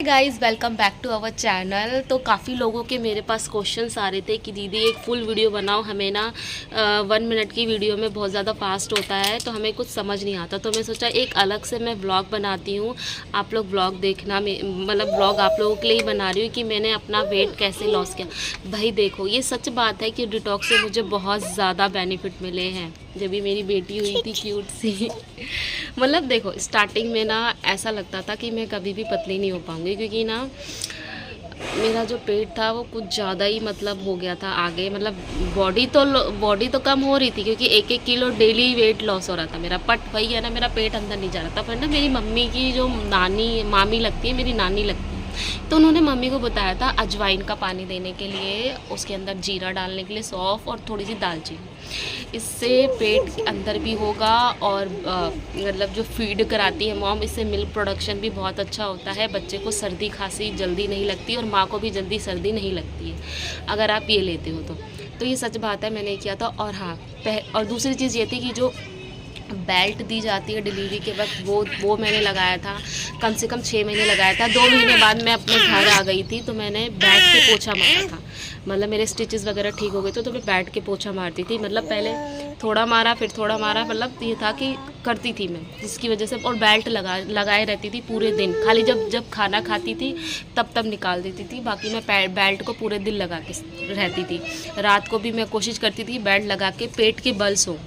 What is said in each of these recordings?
Guys welcome back to our channel. तो काफ़ी लोगों के मेरे पास क्वेश्चंस आ रहे थे कि दीदी एक फुल वीडियो बनाओ, हमें ना 1 मिनट की वीडियो में बहुत ज़्यादा फास्ट होता है तो हमें कुछ समझ नहीं आता। तो मैं सोचा एक अलग से मैं व्लॉग बनाती हूँ, आप लोग व्लॉग देखना। मतलब व्लॉग आप लोगों के लिए ही बना रही हूँ कि मैंने अपना वेट कैसे लॉस किया। भाई देखो, ये सच बात है कि डिटॉक्स से मुझे बहुत ज़्यादा बेनिफिट मिले हैं। जब भी मेरी बेटी हुई थी क्यूट सी मतलब देखो, स्टार्टिंग में ना ऐसा लगता था कि मैं कभी भी पतली नहीं हो पाऊँगी, क्योंकि ना मेरा जो पेट था वो कुछ ज़्यादा ही मतलब हो गया था आगे। मतलब बॉडी तो कम हो रही थी, क्योंकि 1-1 किलो डेली वेट लॉस हो रहा था मेरा। बट वही है ना, मेरा पेट अंदर नहीं जा रहा था। पर ना मेरी मम्मी की जो मामी लगती है, मेरी नानी लगती है, तो उन्होंने मम्मी को बताया था अजवाइन का पानी देने के लिए, उसके अंदर जीरा डालने के लिए, सौंफ और थोड़ी सी दालचीनी। इससे पेट के अंदर भी होगा और मतलब जो फीड कराती है मॉम, इससे मिल्क प्रोडक्शन भी बहुत अच्छा होता है। बच्चे को सर्दी खांसी जल्दी नहीं लगती और माँ को भी जल्दी सर्दी नहीं लगती है अगर आप ये लेते हो तो ये सच बात है, मैंने किया था। और हाँ, और दूसरी चीज़ ये थी कि जो बेल्ट दी जाती है डिलीवरी के वक्त, वो मैंने लगाया था। कम से कम 6 महीने लगाया था। 2 महीने बाद मैं अपने घर आ गई थी, तो मैंने बैठ के पोछा मारा था। मतलब मेरे स्टिचेस वगैरह ठीक हो गए थे, तो मैं बैठ के पोछा मारती थी। मतलब पहले थोड़ा मारा फिर थोड़ा मारा, मतलब ये था कि करती थी मैं, जिसकी वजह से। और बेल्ट लगाए रहती थी पूरे दिन। खाली जब खाना खाती थी तब निकाल देती थी, बाकी मैं बेल्ट को पूरे दिन लगा के रहती थी। रात को भी मैं कोशिश करती थी बेल्ट लगा के पेट के बल सोऊं,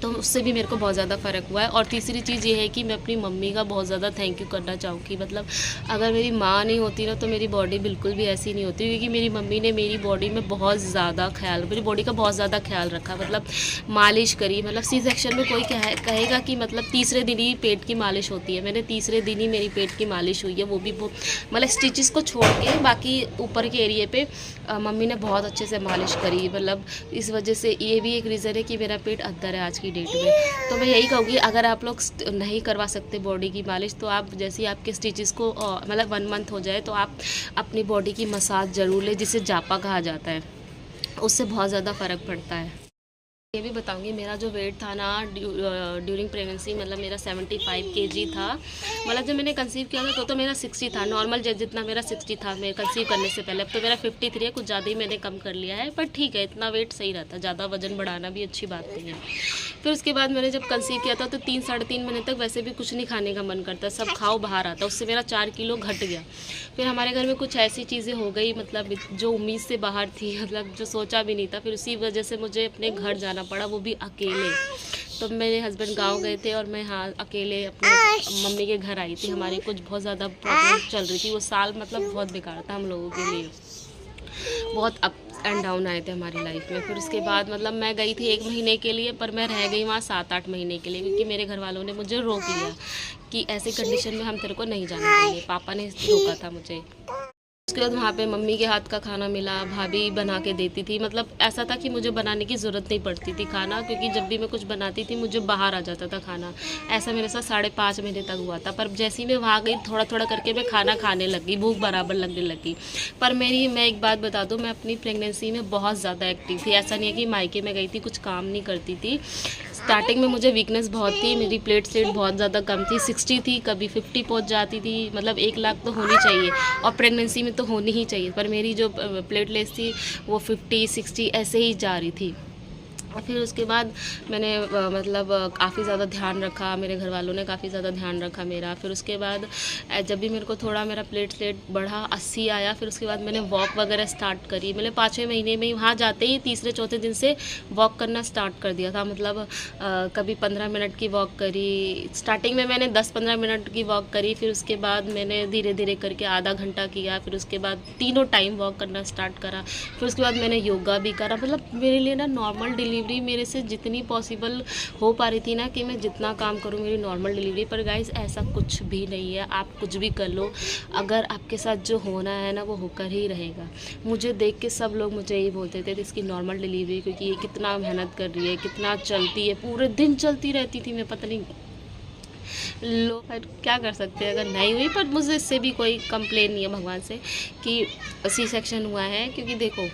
तो उससे भी मेरे को बहुत ज़्यादा फ़र्क हुआ है। और तीसरी चीज़ ये है कि मैं अपनी मम्मी का बहुत ज़्यादा थैंक यू करना चाहूँगी। मतलब अगर मेरी माँ नहीं होती ना, तो मेरी बॉडी बिल्कुल भी ऐसी नहीं होती, क्योंकि मेरी मम्मी ने मेरी बॉडी में बहुत ज़्यादा मेरी बॉडी का बहुत ज़्यादा ख्याल रखा। मतलब मालिश करी। मतलब सी सेक्शन में कोई कहेगा कि मतलब तीसरे दिन ही पेट की मालिश होती है, मैंने तीसरे दिन ही मेरी पेट की मालिश हुई है। वो भी मतलब स्टिचेस को छोड़ के बाकी ऊपर के एरिए पे मम्मी ने बहुत अच्छे से मालिश करी। मतलब इस वजह से ये भी एक रीज़न है कि मेरा पेट अंदर है आज की डेट में। तो मैं यही कहूँगी, अगर आप लोग नहीं करवा सकते बॉडी की मालिश, तो आप जैसे ही आपके स्टिचेस को मतलब 1 मंथ हो जाए, तो आप अपनी बॉडी की मसाज ज़रूर लें, जिसे जापा कहा जाता है। उससे बहुत ज़्यादा फ़र्क पड़ता है। ये भी बताऊंगी, मेरा जो वेट था ना ड्यूरिंग प्रेगनेंसी, मतलब मेरा 75 kg था। मतलब जब मैंने कंसीव किया था तो मेरा 60 था, नॉर्मल जितना मेरा 60 था मेरे कंसीव करने से पहले। अब तो मेरा 53 है, कुछ ज़्यादा ही मैंने कम कर लिया है, पर ठीक है, इतना वेट सही रहता। ज़्यादा वजन बढ़ाना भी अच्छी बात नहीं है। फिर उसके बाद मैंने जब कंसीव किया था तो 3-3.5 महीने तक वैसे भी कुछ नहीं खाने का मन करता, सब खाओ बाहर आता। उससे मेरा 4 किलो घट गया। फिर हमारे घर में कुछ ऐसी चीज़ें हो गई, मतलब जो उम्मीद से बाहर थी, मतलब जो सोचा भी नहीं था। फिर उसी वजह से मुझे अपने घर जाना पड़ा, वो भी अकेले। तो मेरे हस्बैंड गांव गए थे और मैं अकेले अपने मम्मी के घर आई थी। हमारी कुछ बहुत ज़्यादा प्रॉब्लम चल रही थी। वो साल मतलब बहुत बेकार था हम लोगों के लिए, बहुत अप एंड डाउन आए थे हमारी लाइफ में। फिर उसके बाद मतलब मैं गई थी 1 महीने के लिए, पर मैं रह गई वहाँ 7-8 महीने के लिए, क्योंकि मेरे घर वालों ने मुझे रोक लिया कि ऐसे कंडीशन में हम तेरे को नहीं जाना देंगे। पापा ने रोका था मुझे। उसके बाद वहाँ पे मम्मी के हाथ का खाना मिला, भाभी बना के देती थी। मतलब ऐसा था कि मुझे बनाने की ज़रूरत नहीं पड़ती थी खाना, क्योंकि जब भी मैं कुछ बनाती थी मुझे बाहर आ जाता था खाना। ऐसा मेरे साथ 5.5 महीने तक हुआ था। पर जैसे ही मैं वहाँ गई, थोड़ा थोड़ा करके मैं खाना खाने लगी, भूख बराबर लगने लगी। पर मैं एक बात बता दूँ, मैं अपनी प्रेगनेंसी में बहुत ज़्यादा एक्टिव थी। ऐसा नहीं है कि मायके में गई थी कुछ काम नहीं करती थी। स्टार्टिंग में मुझे वीकनेस बहुत थी, मेरी प्लेटलेट बहुत ज़्यादा कम थी, 60 थी, कभी 50 पहुंच जाती थी। मतलब 1 लाख तो होनी चाहिए, और प्रेगनेंसी में तो होनी ही चाहिए। पर मेरी जो प्लेटलेट्स थी वो 50-60 ऐसे ही जा रही थी। और फिर उसके बाद मैंने मतलब काफ़ी ज़्यादा ध्यान रखा, मेरे घर वालों ने काफ़ी ज़्यादा ध्यान रखा मेरा। फिर उसके बाद जब भी मेरे को थोड़ा मेरा प्लेटलेट बढ़ा, 80 आया, फिर उसके बाद मैंने वॉक वगैरह स्टार्ट करी। मैंने 5वें महीने में ही वहाँ जाते ही 3-4 दिन से वॉक करना स्टार्ट कर दिया था। मतलब कभी 15 मिनट की वॉक करी। स्टार्टिंग में मैंने 10-15 मिनट की वॉक करी, फिर उसके बाद मैंने धीरे धीरे करके आधा घंटा किया। फिर उसके बाद तीनों टाइम वॉक करना स्टार्ट करा। फिर उसके बाद मैंने योगा भी करा। मतलब मेरे लिए ना नॉर्मल डिलीवरी मेरे से जितनी पॉसिबल हो पा रही थी ना, कि मैं जितना काम करूँ मेरी नॉर्मल डिलीवरी। पर गाइस, ऐसा कुछ भी नहीं है, आप कुछ भी कर लो, अगर आपके साथ जो होना है ना वो होकर ही रहेगा। मुझे देख के सब लोग मुझे यही बोलते थे इसकी नॉर्मल डिलीवरी, क्योंकि ये कितना मेहनत कर रही है, कितना चलती है, पूरे दिन चलती रहती थी। मैं पता नहीं लो, पर क्या कर सकते हैं अगर नहीं हुई। पर मुझे इससे भी कोई कंप्लेन नहीं है भगवान से कि सी सेक्शन हुआ है, क्योंकि देखो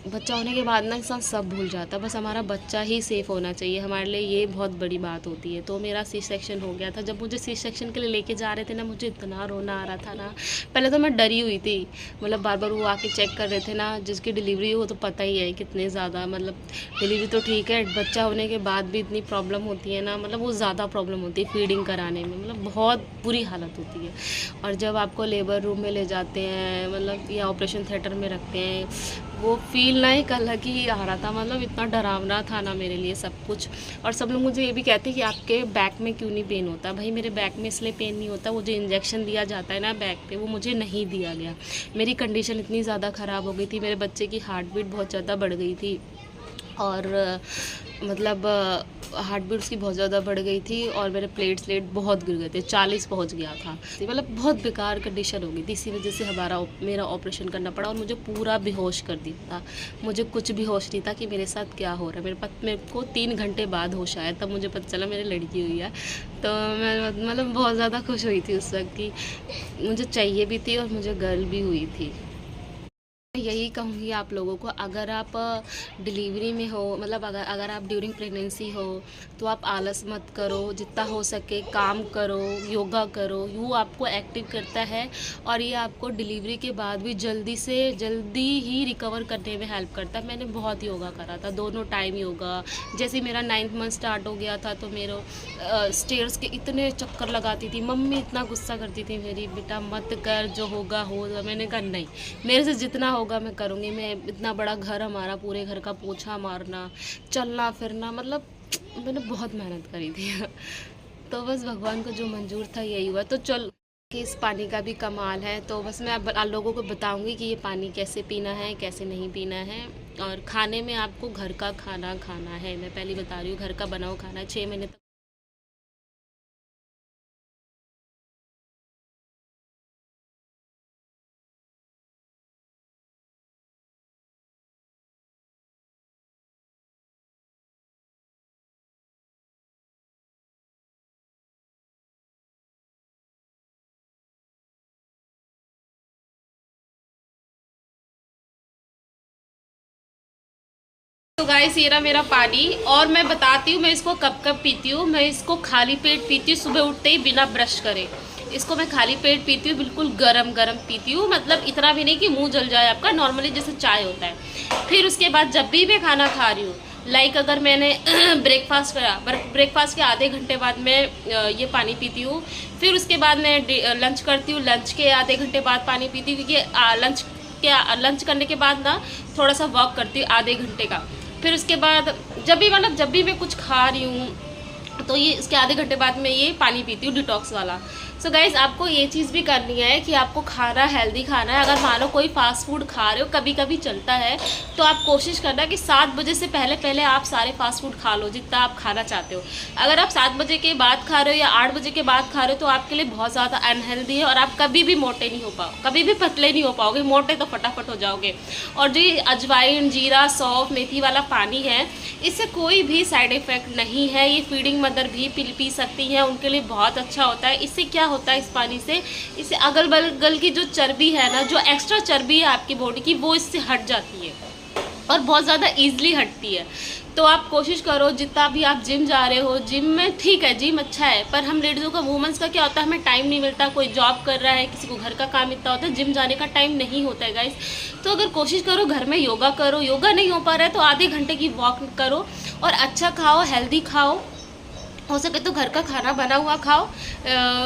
बच्चा होने के बाद ना इंसान सब भूल जाता है, बस हमारा बच्चा ही सेफ़ होना चाहिए, हमारे लिए ये बहुत बड़ी बात होती है। तो मेरा सी सेक्शन हो गया था। जब मुझे सी सेक्शन के लिए लेके जा रहे थे ना, मुझे इतना रोना आ रहा था ना। पहले तो मैं डरी हुई थी, मतलब बार बार वो आके चेक कर रहे थे ना। जिसकी डिलीवरी हो तो पता ही है कितने ज़्यादा, मतलब डिलीवरी तो ठीक है, बच्चा होने के बाद भी इतनी प्रॉब्लम होती है ना, मतलब वो ज़्यादा प्रॉब्लम होती है फीडिंग कराने में, मतलब बहुत बुरी हालत होती है। और जब आपको लेबर रूम में ले जाते हैं, मतलब या ऑपरेशन थिएटर में रखते हैं, वो फील ना एक अलग ही आ रहा था, मतलब इतना डरावना था ना मेरे लिए सब कुछ। और सब लोग मुझे ये भी कहते हैं कि आपके बैक में क्यों नहीं पेन होता। भाई मेरे बैक में इसलिए पेन नहीं होता, वो जो इंजेक्शन दिया जाता है ना बैक पे, वो मुझे नहीं दिया गया। मेरी कंडीशन इतनी ज़्यादा ख़राब हो गई थी, मेरे बच्चे की हार्ट बीट बहुत ज़्यादा बढ़ गई थी, और मतलब हार्ट बीट उसकी बहुत ज़्यादा बढ़ गई थी, और मेरे प्लेट बहुत गिर गए थे, 40 पहुंच गया था, मतलब बहुत बेकार कंडीशन हो गई थी। इसी वजह से मेरा ऑपरेशन करना पड़ा, और मुझे पूरा बेहोश कर दिया था। मुझे कुछ भी होश नहीं था कि मेरे साथ क्या हो रहा है। मेरे को 3 घंटे बाद होश आया, तब मुझे पता चला मेरी लड़की हुई है। तो मैं मतलब बहुत ज़्यादा खुश हुई थी उस वक्त की, मुझे चाहिए भी थी और मुझे गर्ल भी हुई थी। यही कहूँगी आप लोगों को, अगर आप डिलीवरी में हो, मतलब अगर आप ड्यूरिंग प्रेगनेंसी हो, तो आप आलस मत करो, जितना हो सके काम करो, योगा करो। वो आपको एक्टिव करता है, और ये आपको डिलीवरी के बाद भी जल्दी से जल्दी ही रिकवर करने में हेल्प करता है। मैंने बहुत योगा करा था, दोनों टाइम योगा। जैसे मेरा 9th मंथ स्टार्ट हो गया था, तो मेरे स्टेयर्स के इतने चक्कर लगाती थी, मम्मी इतना गुस्सा करती थी मेरी, बेटा मत कर, जो होगा होगा। मैंने कहा नहीं, मेरे से जितना होगा मैं करूँगी। मैं इतना बड़ा घर हमारा, पूरे घर का पोछा मारना, चलना फिरना, मतलब मैंने बहुत मेहनत करी थी। तो बस भगवान को जो मंजूर था यही हुआ। तो चल कि इस पानी का भी कमाल है। तो बस मैं आप लोगों को बताऊंगी कि ये पानी कैसे पीना है, कैसे नहीं पीना है। और खाने में आपको घर का खाना खाना है, मैं पहले बता रही हूँ, घर का बना हुआ खाना 6 महीने तक। तो गाइस ये रहा मेरा पानी, और मैं बताती हूँ मैं इसको कब कब पीती हूँ। मैं इसको खाली पेट पीती हूँ, सुबह उठते ही बिना ब्रश करे। इसको मैं खाली पेट पीती हूँ, बिल्कुल गरम गरम पीती हूँ, मतलब इतना भी नहीं कि मुंह जल जाए आपका, नॉर्मली जैसे चाय होता है। फिर उसके बाद जब भी मैं खाना खा रही हूँ, लाइक अगर मैंने ब्रेकफास्ट करा, ब्रेकफास्ट के आधे घंटे बाद मैं ये पानी पीती हूँ। फिर उसके बाद मैं लंच करती हूँ, लंच के आधे घंटे बाद पानी पीती हूँ, क्योंकि लंच करने के बाद ना थोड़ा सा वॉक करती हूँ आधे घंटे का। फिर उसके बाद जब भी मैं कुछ खा रही हूँ, तो ये इसके आधे घंटे बाद मैं ये पानी पीती हूँ डिटॉक्स वाला। सो गाइज आपको ये चीज़ भी करनी है कि आपको खाना हेल्दी खाना है। अगर मानो कोई फास्ट फूड खा रहे हो, कभी कभी चलता है, तो आप कोशिश करना कि 7 बजे से पहले आप सारे फास्ट फूड खा लो जितना आप खाना चाहते हो। अगर आप 7 बजे के बाद खा रहे हो या 8 बजे के बाद खा रहे हो, तो आपके लिए बहुत ज़्यादा अनहेल्दी है, और आप कभी भी मोटे नहीं हो पाओ, कभी भी पतले नहीं हो पाओगे। मोटे तो फटाफट हो जाओगे। और जो अजवाइन, जीरा, सौंफ, मेथी वाला पानी है, इससे कोई भी साइड इफ़ेक्ट नहीं है। ये फीडिंग मदर भी पी सकती हैं, उनके लिए बहुत अच्छा होता है। इससे क्या होता है, इस पानी से इससे अगल बगल की जो चर्बी है ना, जो एक्स्ट्रा चर्बी है आपकी बॉडी की, वो इससे हट जाती है, और बहुत ज़्यादा ईजिली हटती है। तो आप कोशिश करो, जितना भी आप जिम जा रहे हो, जिम में ठीक है, जिम अच्छा है, पर हम लेडीज़ों का, वुमेंस का क्या होता है, हमें टाइम नहीं मिलता। कोई जॉब कर रहा है, किसी को घर का काम इतना होता है, जिम जाने का टाइम नहीं होता है गाइस। तो अगर कोशिश करो घर में योगा करो, योगा नहीं हो पा रहा है तो आधे घंटे की वॉक करो, और अच्छा खाओ, हेल्दी खाओ, हो सके तो घर का खाना बना हुआ खाओ,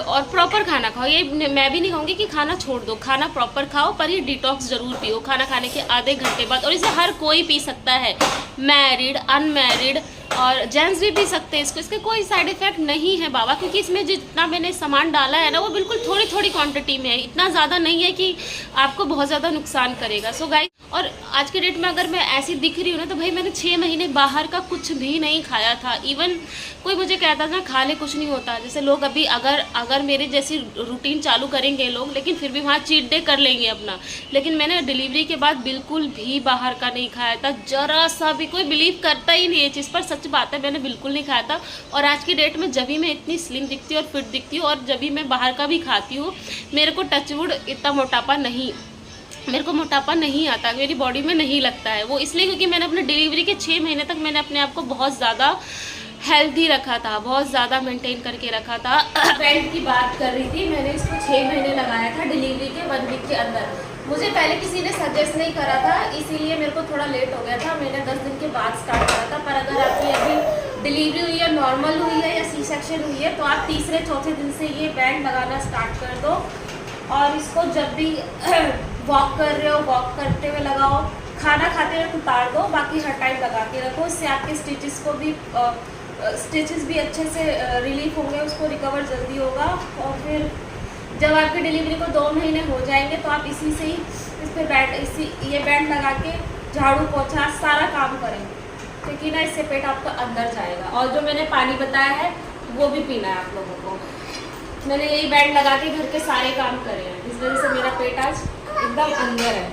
और प्रॉपर खाना खाओ। ये मैं भी नहीं कहूँगी कि खाना छोड़ दो, खाना प्रॉपर खाओ, पर ये डिटॉक्स जरूर पियो खाना खाने के आधे घंटे बाद। और इसे हर कोई पी सकता है, मैरिड, अनमैरिड, और जेंट्स भी पी सकते हैं इसको। इसके कोई साइड इफेक्ट नहीं है बाबा, क्योंकि इसमें जितना मैंने सामान डाला है ना, वो बिल्कुल थोड़ी थोड़ी क्वांटिटी में है, इतना ज़्यादा नहीं है कि आपको बहुत ज़्यादा नुकसान करेगा। सो गाइस, और आज के डेट में अगर मैं ऐसी दिख रही हूँ ना, तो भाई मैंने 6 महीने बाहर का कुछ भी नहीं खाया था। इवन कोई मुझे कहता था ना, खा ले कुछ नहीं होता। जैसे लोग अभी अगर मेरे जैसी रूटीन चालू करेंगे लोग, लेकिन फिर भी वहाँ चीट डे कर लेंगे अपना। लेकिन मैंने डिलीवरी के बाद बिल्कुल भी बाहर का नहीं खाया था, जरा सा भी। कोई बिलीव करता ही नहीं है चीज़ पर, सच बात है, मैंने बिल्कुल नहीं खाया था। और आज की डेट में जब भी मैं इतनी स्लिम दिखती हूँ और फिट दिखती हूँ, और जब भी मैं बाहर का भी खाती हूँ, मेरे को टचवुड इतना मोटापा नहीं मेरे को मोटापा नहीं आता, मेरी बॉडी में नहीं लगता है। वो इसलिए क्योंकि मैंने अपने डिलीवरी के 6 महीने तक मैंने अपने आप को बहुत ज़्यादा हेल्दी रखा था, बहुत ज़्यादा मेंटेन करके रखा था। बैंड की बात कर रही थी, मैंने इसको 6 महीने लगाया था डिलीवरी के 1 वीक के अंदर। मुझे पहले किसी ने सजेस्ट नहीं करा था, इसीलिए मेरे को थोड़ा लेट हो गया था। मैंने 10 दिन के बाद स्टार्ट करा था। पर अगर आपकी अभी डिलीवरी हुई है, नॉर्मल हुई है या सी सेक्शन हुई है, तो आप तीसरे चौथे दिन से ये बैंड लगाना स्टार्ट कर दो। और इसको जब भी वॉक कर रहे हो, वॉक करते हुए लगाओ, खाना खाते हुए उतार दो, बाकी हर टाइम लगा के रखो। इससे आपके स्टिचेस भी अच्छे से रिलीफ होंगे, उसको रिकवर जल्दी होगा। और फिर जब आपकी डिलीवरी को 2 महीने हो जाएंगे तो आप इसी से ही इस पर ये बैंड लगा के झाड़ू पोछा सारा काम करें, क्योंकि ना इससे पेट आपका अंदर जाएगा। और जो मैंने पानी बताया है वो भी पीना है आप लोगों को। मैंने यही बैंड लगा के घर के सारे काम करे हैं, इस वजह से मेरा पेट आज एकदम अंदर है।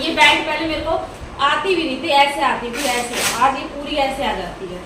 ये बैंड पहले मेरे को आती भी नहीं थी, ऐसे आती थी, ऐसे। आज ये पूरी ऐसे आ जाती है।